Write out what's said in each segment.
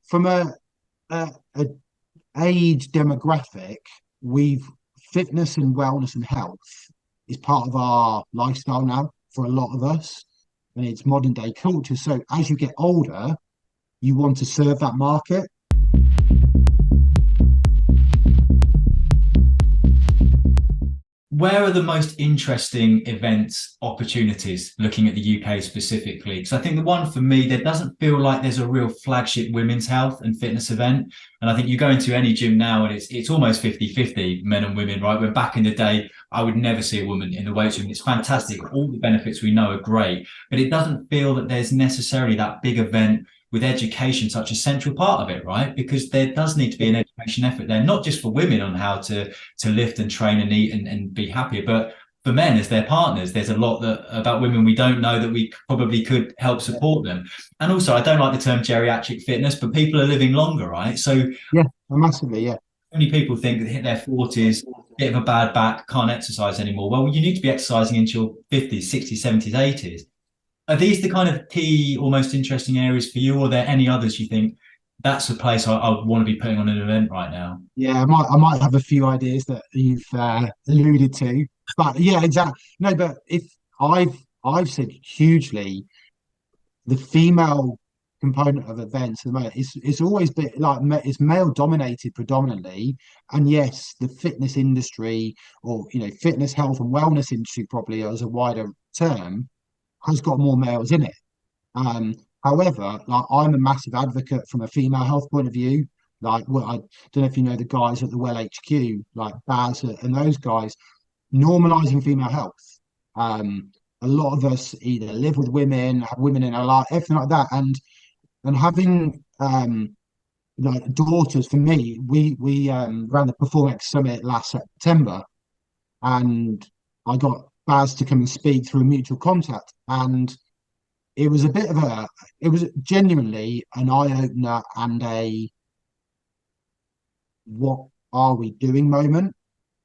from a age demographic, we've fitness and wellness and health is part of our lifestyle now for a lot of us, and it's modern day culture. So as you get older, you want to serve that market. Where are the most interesting events opportunities looking at the UK specifically? Because I think the one for me, there doesn't feel like there's a real flagship women's health and fitness event. And I think you go into any gym now and it's almost 50-50 men and women, right? Where back in the day, I would never see a woman in the weight room. It's fantastic. All the benefits we know are great, but it doesn't feel that there's necessarily that big event with education such a central part of it, right? Because there does need to be an education effort there, not just for women on how to lift and train and eat and be happier, but for men as their partners. There's a lot that about women we don't know that we probably could help support them. And also, I don't like the term geriatric fitness, but people are living longer, right? So Yeah, massively. Yeah. many people think that hit their 40s, bit of a bad back, can't exercise anymore. Well, you need to be exercising into your 50s, 60s, 70s, 80s. Are these the kind of key or most interesting areas for you, or are there any others you think that's a place I want to be putting on an event right now? Yeah, I might have a few ideas that you've alluded to, but yeah, exactly. No, but if I've said hugely the female component of events at the moment, it's always been like it's male dominated predominantly, and yes, the fitness industry, or fitness, health, and wellness industry, probably as a wider term, has got more males in it. Um, However, like I'm a massive advocate from a female health point of view. Like, well, I don't know if you know the guys at the Well HQ, like Baz and those guys, normalizing female health. Um, a lot of us either live with women, have women in our life, everything like that, and having like daughters. For me, we ran the PerformX Summit last September, and I got Baz to come and speak through mutual contact, and it was a bit of it was genuinely an eye opener and a what are we doing moment.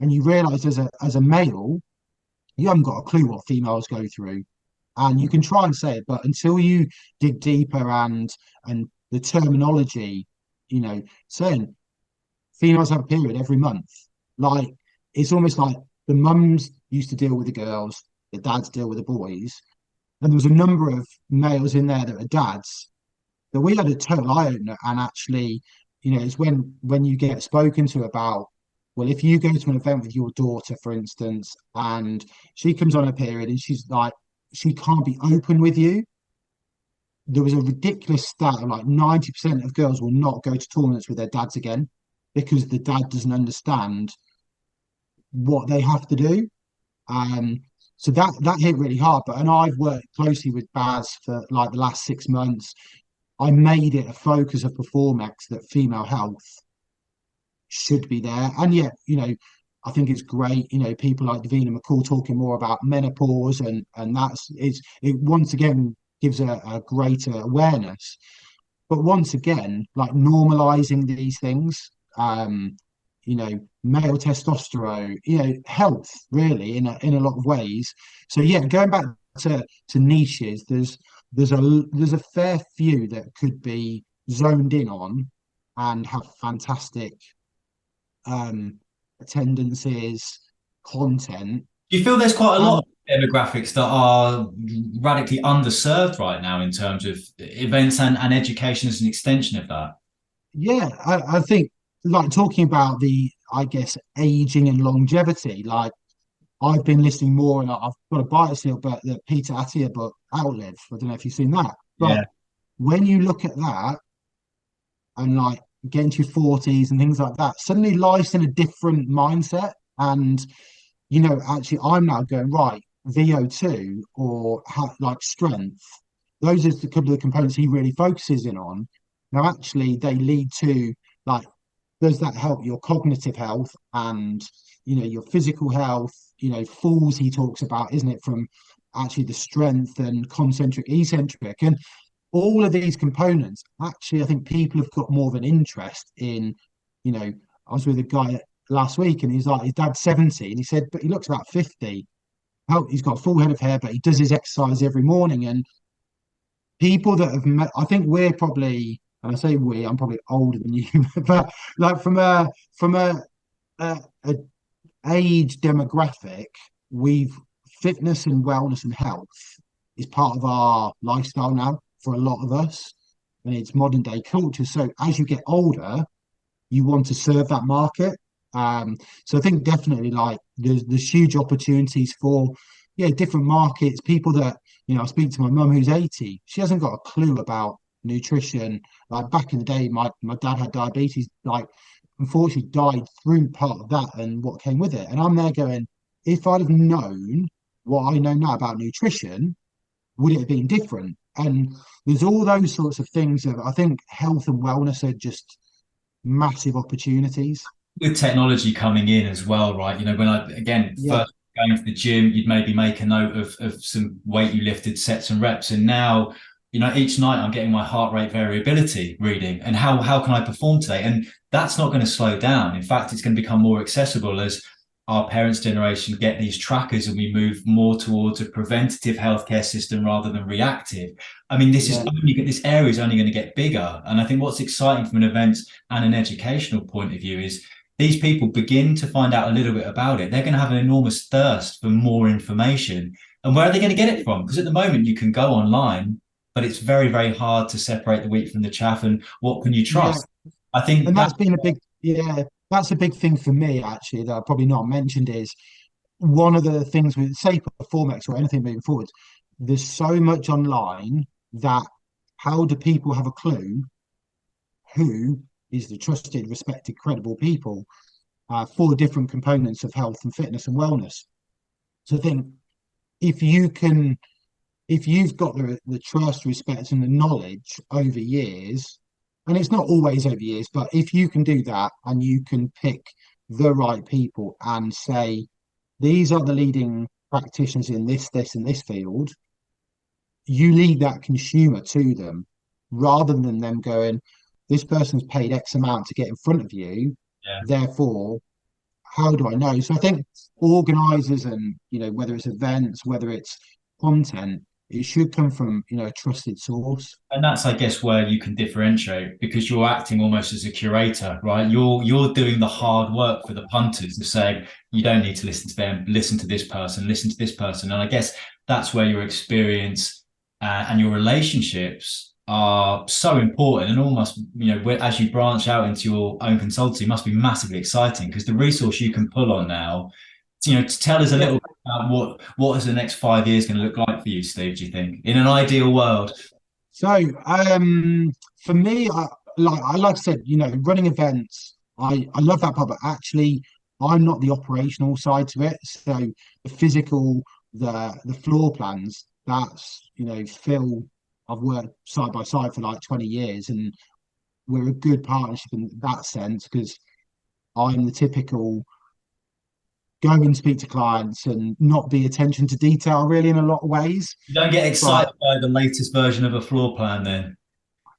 And you realize as a male, you haven't got a clue what females go through. And you can try and say it, but until you dig deeper and the terminology, saying females have a period every month. Like it's almost like the mums used to deal with the girls, the dads deal with the boys. And there was a number of males in there that are dads that we had a total eye opener. And actually, it's when you get spoken to about, well, if you go to an event with your daughter, for instance, and she comes on a period and she's like, she can't be open with you. There was a ridiculous stat of like 90% of girls will not go to tournaments with their dads again because the dad doesn't understand what they have to do. Um, so that hit really hard. But and I've worked closely with Baz for like the last 6 months. I made it a focus of PerformX that female health should be there. And yet, I think it's great, people like Davina McCall talking more about menopause, and it once again gives a greater awareness. But once again, like normalizing these things, male testosterone, health really in a lot of ways. So yeah, going back to niches, there's a fair few that could be zoned in on and have fantastic um attendances, content. Do you feel there's quite a lot And of demographics that are radically underserved right now in terms of events and education as an extension of that? yeah, I think like talking about I guess, aging and longevity, like I've been listening more, and I've got a bias here, but the Peter Attia book, Outlive. I don't know if you've seen that. But Yeah. when you look at that and like get into your 40s and things like that, suddenly life's in a different mindset. And, actually, I'm now going, right, VO2 or like strength, those are a couple of the components he really focuses in on. Now, actually, they lead to like, does that help your cognitive health and, your physical health? Falls he talks about, isn't it, from actually the strength and concentric, eccentric. And all of these components, actually, I think people have got more of an interest in, I was with a guy last week and he's like, his dad's 70 and he said, but he looks about 50. How he's got a full head of hair, but he does his exercise every morning. And people that have met, I think we're probably and I say we, I'm probably older than you, but like from a age demographic, we've fitness and wellness and health is part of our lifestyle now for a lot of us, and it's modern day culture. So as you get older, you want to serve that market. So I think definitely like there's huge opportunities for different markets. People that I speak to my mum who's 80, she hasn't got a clue about nutrition. Like back in the day, my dad had diabetes. Like unfortunately, died through part of that and what came with it. And I'm there going, if I'd have known what I know now about nutrition, would it have been different? And there's all those sorts of things that I think health and wellness are just massive opportunities. With technology coming in as well, right? When I again Yeah, first going to the gym, you'd maybe make a note of some weight you lifted, sets and reps, and now each night I'm getting my heart rate variability reading and how can I perform today? And that's not going to slow down. In fact, it's going to become more accessible as our parents' generation get these trackers and we move more towards a preventative healthcare system rather than reactive. I mean, yeah, this area is only going to get bigger. And I think what's exciting from an events and an educational point of view is these people begin to find out a little bit about it. They're going to have an enormous thirst for more information. And where are they going to get it from? Because at the moment you can go online, but it's very, very hard to separate the wheat from the chaff. And what can you yeah. trust? I think And that that's been a big, yeah, that's a big thing for me actually that I've probably not mentioned is one of the things with say PerformX or anything moving forward, there's so much online that how do people have a clue who is the trusted, respected, credible people for different components of health and fitness and wellness? So I think if you can, if you've got the trust, respect, and the knowledge over years, and it's not always over years, but if you can do that and you can pick the right people and say, these are the leading practitioners in this, and this field, you lead that consumer to them rather than them going, this person's paid X amount to get in front of you, yeah. therefore, how do I know? So I think organizers and, whether it's events, whether it's content, it should come from, a trusted source. And that's, I guess, where you can differentiate because you're acting almost as a curator, right? You're doing the hard work for the punters to say you don't need to listen to them, listen to this person, listen to this person. And I guess that's where your experience and your relationships are so important and almost, as you branch out into your own consultancy, must be massively exciting because the resource you can pull on now, to tell us a Yeah. little bit about what is the next 5 years going to look like for you, Steve, do you think, in an ideal world? So, for me, like I said, running events, I love that part, but actually, I'm not the operational side to it. So the physical, the floor plans, that's Phil. I've worked side by side for like 20 years, and we're a good partnership in that sense because I'm the typical go and speak to clients and not be attention to detail really in a lot of ways. You don't get But excited by the latest version of a floor plan then.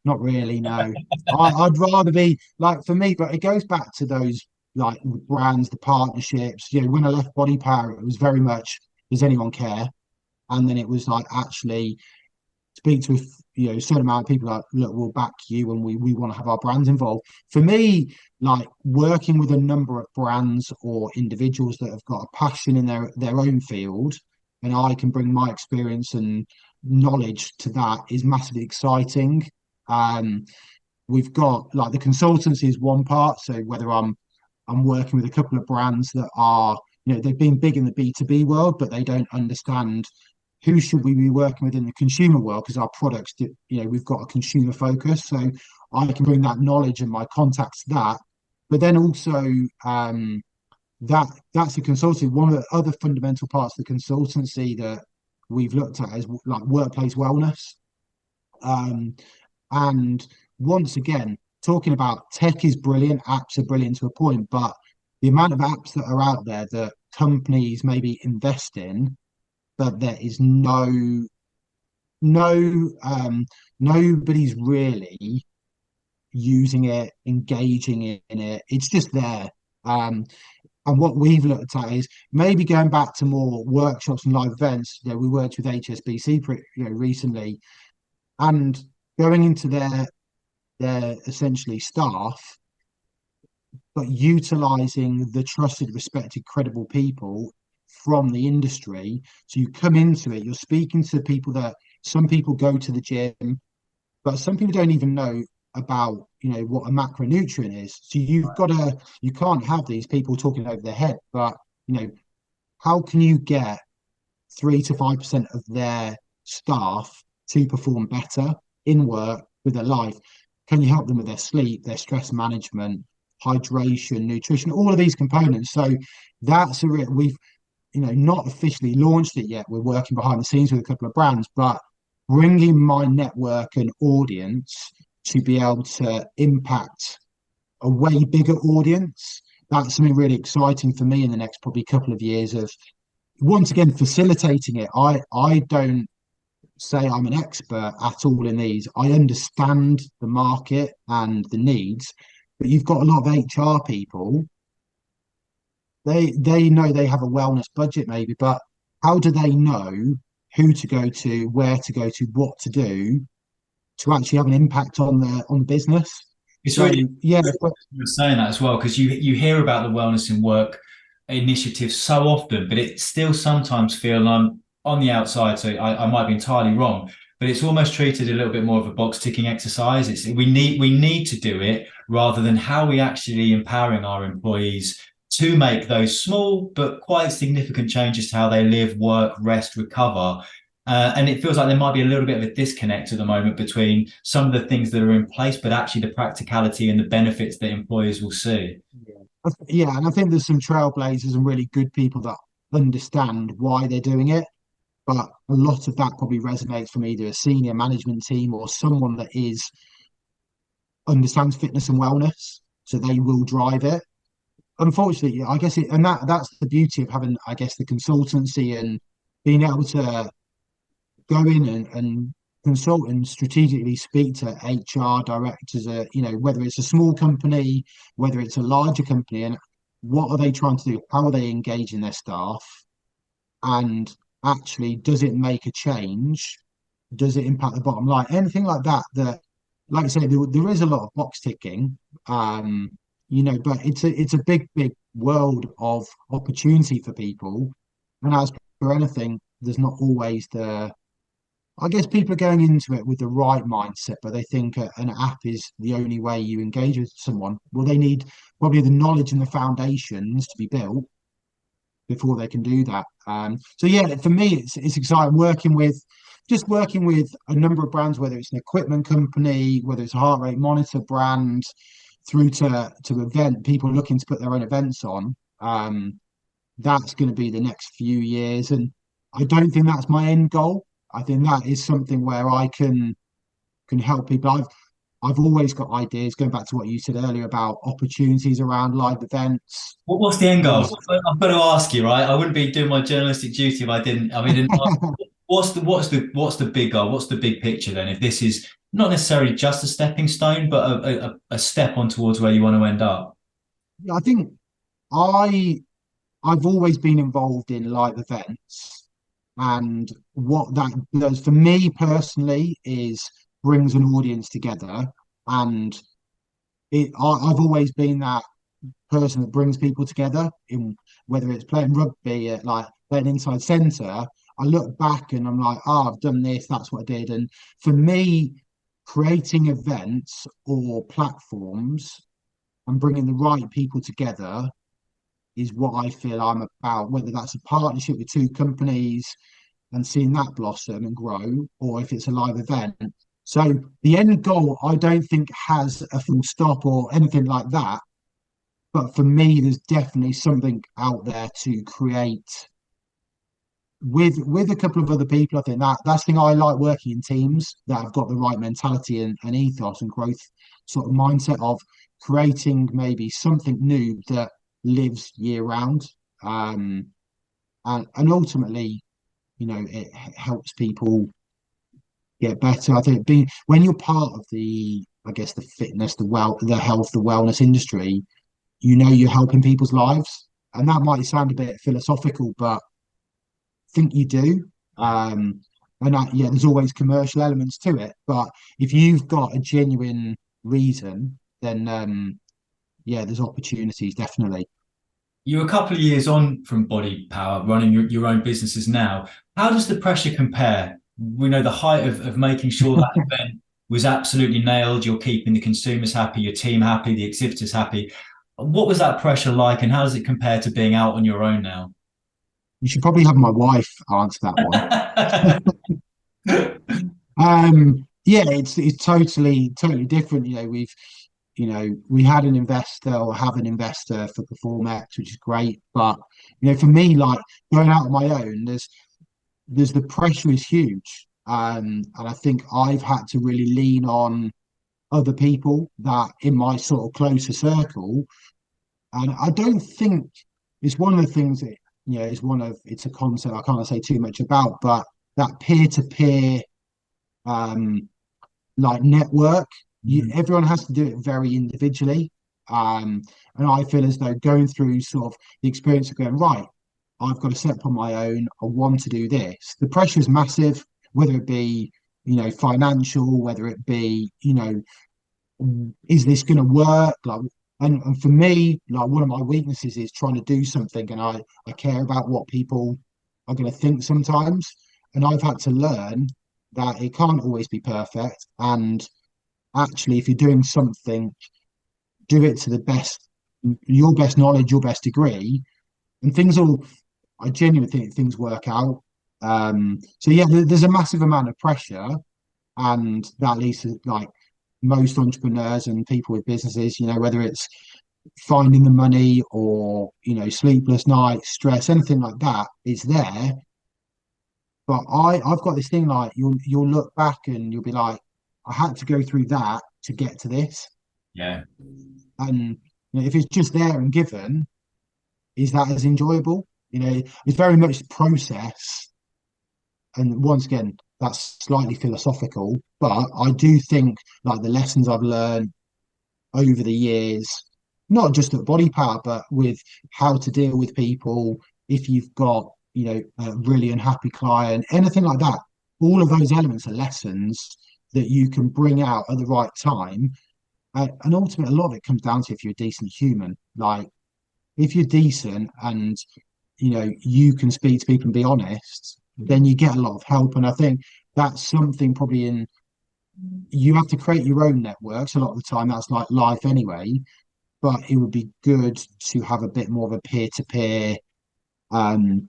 not really, no. I'd rather be like for me, but it goes back to those like brands, the partnerships. When I left BodyPower, it was very much does anyone care? And then it was like actually speak to a certain amount of people like, look, we'll back you and we want to have our brands involved. For me, like working with a number of brands or individuals that have got a passion in their own field, and I can bring my experience and knowledge to that is massively exciting. Um, we've got like the consultancy is one part. So whether I'm working with a couple of brands that are, they've been big in the B2B world, but they don't understand who should we be working with in the consumer world because our products, we've got a consumer focus. So I can bring that knowledge and my contacts to that. But then also that's a consultancy. One of the other fundamental parts of the consultancy that we've looked at is like workplace wellness. Um, and once again, talking about tech is brilliant, apps are brilliant to a point, but the amount of apps that are out there that companies maybe invest in, but there is no nobody's really using it, engaging in it. It's just there. And what we've looked at is maybe going back to more workshops and live events. We worked with HSBC recently, and going into their essentially staff, but utilizing the trusted, respected, credible people from the industry. So you come into it, you're speaking to people that some people go to the gym, but some people don't even know about, what a macronutrient is. So you can't have these people talking over their head, but how can you get 3 to 5% of their staff to perform better in work with their life? Can you help them with their sleep, their stress management, hydration, nutrition, all of these components? So that's we've not officially launched it yet. We're working behind the scenes with a couple of brands, but bringing my network and audience to be able to impact a way bigger audience. That's something really exciting for me in the next probably couple of years of once again facilitating it. I don't say I'm an expert at all in these. I understand the market and the needs, but you've got a lot of HR people. They know they have a wellness budget maybe, but how do they know who to go to, where to go to, what to do to actually have an impact on the business? It's So really yeah, you're saying that as well, because you hear about the wellness in work initiatives so often, but it still sometimes feel I'm on the outside, so I might be entirely wrong, but it's almost treated a little bit more of a box ticking exercise. It's we need to do it rather than how we actually empowering our employees to make those small but quite significant changes to how they live, work, rest, recover. And it feels like there might be a little bit of a disconnect at the moment between some of the things that are in place, but actually the practicality and the benefits that employers will see. yeah, and I think there's some trailblazers and really good people that understand why they're doing it. But a lot of that probably resonates from either a senior management team or someone that is understands fitness and wellness, so they will drive it. Unfortunately, I guess and that's the beauty of having, I guess, the consultancy and being able to go in and consult and strategically speak to HR directors, whether it's a small company, whether it's a larger company, and what are they trying to do? How are they engaging their staff? And actually, does it make a change? Does it impact the bottom line? Anything like that, like I say, there is a lot of box ticking, but it's a big world of opportunity for people. And as for anything, there's not always I guess people are going into it with the right mindset, but they think an app is the only way you engage with someone. Well, they need probably the knowledge and the foundations to be built before they can do that. So yeah, for me, it's exciting working with a number of brands, whether it's an equipment company, whether it's a heart rate monitor brand, through to event people looking to put their own events on. That's going to be the next few years, and I don't think that's my end goal. I think that is something where I can help people. I've always got ideas, going back to what you said earlier about opportunities around live events. What's the end goal? There's I've got to ask you, right? I wouldn't be doing my journalistic duty if I didn't. I mean, didn't ask, what's the big goal? What's the big picture then? If this is not necessarily just a stepping stone, but a step on towards where you want to end up. I think I I've always been involved in live events, and what that does for me personally is brings an audience together. And I've always been that person that brings people together in whether it's playing rugby at like playing inside centre. I look back and I'm like, oh, I've done this, that's what I did. And for me, creating events or platforms and bringing the right people together is what I feel I'm about, whether that's a partnership with two companies and seeing that blossom and grow, or if it's a live event. So the end goal, I don't think has a full stop or anything like that. But for me, there's definitely something out there to create with a couple of other people. I think that's the thing I like working in teams that have got the right mentality and ethos and growth sort of mindset of creating maybe something new that lives year round. And ultimately, it helps people get better. I think being when you're part of I guess the fitness, the health, the wellness industry, you're helping people's lives. And that might sound a bit philosophical, but I think you do. And yeah, there's always commercial elements to it. But if you've got a genuine reason, then yeah, there's opportunities definitely. You're a couple of years on from Body Power, running your own businesses now. How does the pressure compare? We know the height of making sure that event was absolutely nailed. You're keeping the consumers happy, your team happy, the exhibitors happy. What was that pressure like, and how does it compare to being out on your own now? You should probably have my wife answer that one. Yeah, it's totally different. We had an investor or have an investor for PerformX, which is great. But for me, like going out on my own, there's the pressure is huge. And I think I've had to really lean on other people that in my sort of closer circle. And I don't think it's one of the things that it's a concept I can't say too much about, but that peer-to-peer um like network, everyone has to do it very individually. And I feel as though going through sort of the experience of going, right, I've got to set up on my own, I want to do this. The pressure is massive, whether it be, financial, whether it be, is this going to work? Like, and for me, like one of my weaknesses is trying to do something, and I care about what people are going to think sometimes. And I've had to learn that it can't always be perfect. And actually, if you're doing something, do it to your best knowledge, your best degree, and I genuinely think things work out. So yeah, there's a massive amount of pressure, and that leads to like most entrepreneurs and people with businesses, whether it's finding the money or, sleepless nights, stress, anything like that, it's there. But I've got this thing like you'll look back and you'll be like, I had to go through that to get to this. Yeah. And if it's just there and given, is that as enjoyable? It's very much process. And once again, that's slightly philosophical, but I do think like the lessons I've learned over the years, not just at Body Power, but with how to deal with people if you've got, a really unhappy client, anything like that. All of those elements are lessons that you can bring out at the right time. And ultimately, a lot of it comes down to if you're a decent human. Like, if you're decent and, you can speak to people and be honest, then you get a lot of help. And I think that's something probably you have to create your own networks. A lot of the time, that's like life anyway. But it would be good to have a bit more of a peer-to-peer um,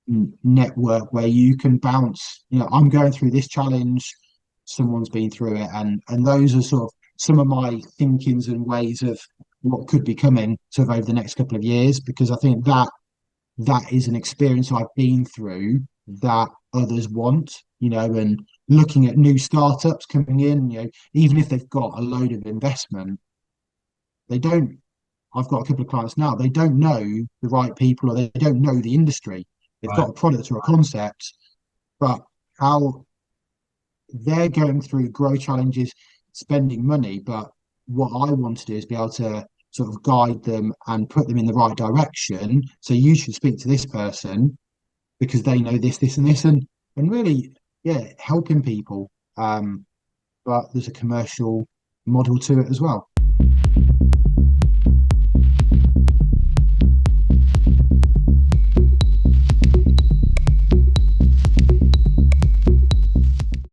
network where you can bounce. I'm going through this challenge, someone's been through it, and those are sort of some of my thinkings and ways of what could be coming sort of over the next couple of years, because I think that is an experience I've been through that others want, and looking at new startups coming in, even if they've got a load of investment, they don't, I've got a couple of clients now, they don't know the right people or they don't know the industry. They've Right. got a product or a concept, but how they're going through growth challenges, spending money. But what I want to do is be able to sort of guide them and put them in the right direction. So you should speak to this person because they know this, this, and this, and really, yeah, helping people. But there's a commercial model to it as well.